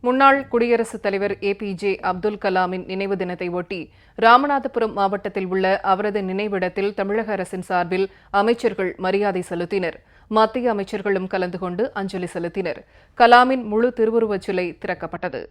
முன்னாள் குடியரசுத் தலைவர் ஏபிஜே அப்துல் கலாமின் நினைவு தினத்தை ஒட்டி ராமநாதபுரம் மாவட்டத்தில் உள்ள அவரது நினைவிடத்தில் தமிழக அரசின் சார்பில் அமைச்சர்கள் மரியாதை செலுத்தினர். மத்திய அமைச்சர்களும் கலந்து கொண்டு அஞ்சலி செலுத்தினர். கலாமின் முழு திருவுருவச் சிலை திறக்கப்பட்டது.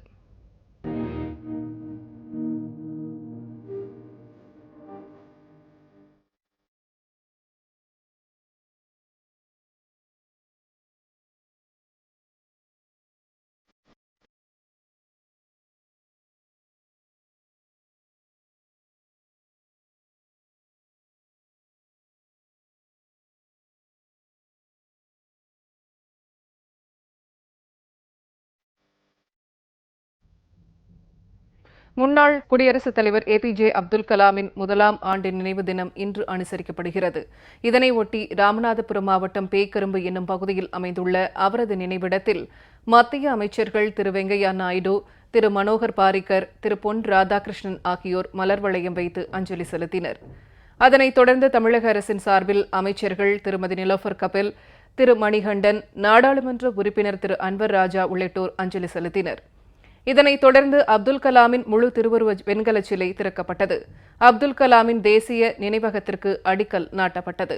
முன்னாள் குடியரசுத் தலைவர் ஏபிஜே அப்துல் கலாமின் முதலாம் ஆண்டு நினைவு தினம் இன்று அனுசரிக்கப்படுகிறது. இதனை ஒட்டி ராமநாதபுரம் மாவட்டம் பேக்கரும்பு என்னும் பகுதியில் அமைந்துள்ள அவரது நினைவிடத்தில் மத்திய அமைச்சர்கள் திரு வெங்கையா நாயுடு, திரு மனோகர் பாரிக்கர், திரு பொன் ராதாகிருஷ்ணன் ஆகியோர் மலர் வளையம் வைத்து அஞ்சலி செலுத்தினர். அதனைத் தொடர்ந்து தமிழக அரசின் சார்பில் அமைச்சர்கள் திருமதி நிலோஃபர் கபில், திரு மணிகண்டன், நாடாளுமன்ற உறுப்பினர் திரு அன்வர் ராஜா உள்ளிட்டோர் அஞ்சலி செலுத்தினர். இதனைத் தொடர்ந்து அப்துல் கலாமின் முழு திருவுருவ வெண்கலச் சிலை திறக்கப்பட்டது. அப்துல் கலாமின் தேசிய நினைவகத்திற்கு அடிக்கல் நாட்டப்பட்டது.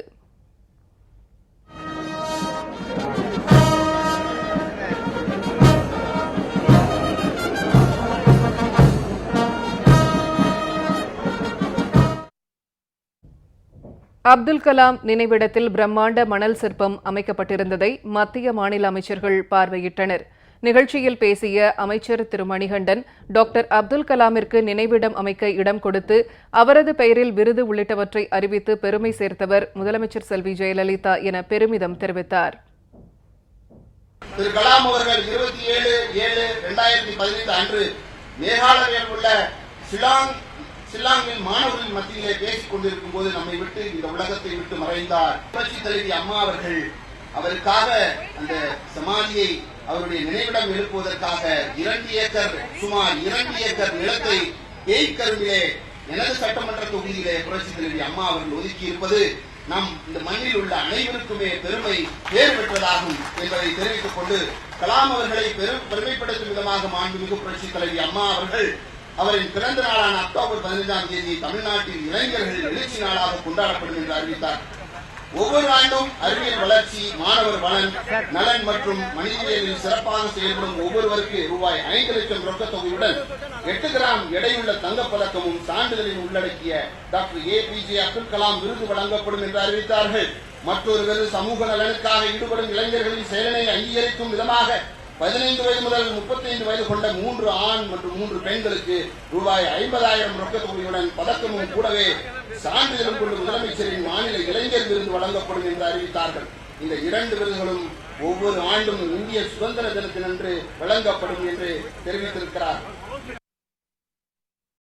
அப்துல் கலாம் நினைவிடத்தில் பிரம்மாண்ட மணல் சிற்பம் அமைக்கப்பட்டிருந்ததை மத்திய மாநில அமைச்சர்கள் பார்வையிட்டனர். நிகழ்ச்சியில் பேசிய அமைச்சர் திரு மணிகண்டன், டாக்டர் அப்துல் கலாமிற்கு நினைவிடம் அமைக்க இடம் கொடுத்து அவரது பெயரில் விருது உள்ளிட்டவற்றை அறிவித்து பெருமை சேர்த்தவர் முதலமைச்சர் செல்வி ஜெயலலிதா என பெருமிதம் தெரிவித்தார். திரு கலாம் அவர்கள் 27/7/2015 அன்று மேகாலயாவில் உள்ள ஷில்லாங்கில் மாணவர்கள் மத்தியிலே பேசிக் கொண்டிருக்கும் போது நம்மை விட்டு இந்த உலகத்தை விட்டு மறைந்தார். புரட்சி தலைவி அம்மா அவர்கள் அவருக்காக அந்த சமாதியை அவருடைய நினைவிடம் எழுப்புவதற்காக சுமார் 2 ஏக்கர் நிலத்தை பேய்க்கரும்பிலே எனது சட்டமன்ற தொகுதியிலே புரட்சி தலைவி அம்மா அவர்கள் ஒதுக்கி இருப்பது நம் இந்த மண்ணில் உள்ள அனைவருக்குமே பெருமை பேர் பெற்றதாகும் என்பதை தெரிவித்துக் கொண்டு கலாம் அவர்களை பெருமைப்படுத்தும் விதமாக மாண்புமிகு புரட்சி தலைவி அம்மா அவர்கள் அவரின் பிறந்த நாளான அக்டோபர் 15ஆம் தேதி தமிழ்நாட்டில் இளைஞர்கள் எழுச்சி நாளாக கொண்டாடப்படும் என்று அறிவித்தார். ஒவ்வொரு ஆண்டும் அறிவியல் வளர்ச்சி, மாணவர் நலன் மற்றும் மனிதவியலில் சிறப்பாக செயல்படும் ஒவ்வொருவருக்கு ரூபாய் 5 லட்சம் ரொக்க தொகையுடன் 8 கிராம் எடையுள்ள தங்கப்பதக்கமும் சான்றிதழில் உள்ளடக்கிய டாக்டர் ஏபிஜே அப்துல் கலாம் விருது வழங்கப்படும் என்று அறிவித்தார்கள். மற்றொரு விருது சமூக நலனுக்காக ஈடுபடும் இளைஞர்களின் செயலனை அங்கீகரிக்கும் விதமாக 15 வயது முதல் 35 வயது கொண்ட 3 ஆண் மற்றும் 3 பெண்களுக்கு ரூபாய் 50,000 ரொக்க தொகையுடன் பதக்கமும் கூடவே சான்றிதழும் கொண்டு முதலமைச்சரின் மாநில இளைஞர் விருது வழங்கப்படும் என்று அறிவித்தார்கள். இந்த 2 விருதுகளும் ஒவ்வொரு ஆண்டும் இந்திய சுதந்திர தினத்தினன்று வழங்கப்படும் என்று தெரிவித்திருக்கிறார்.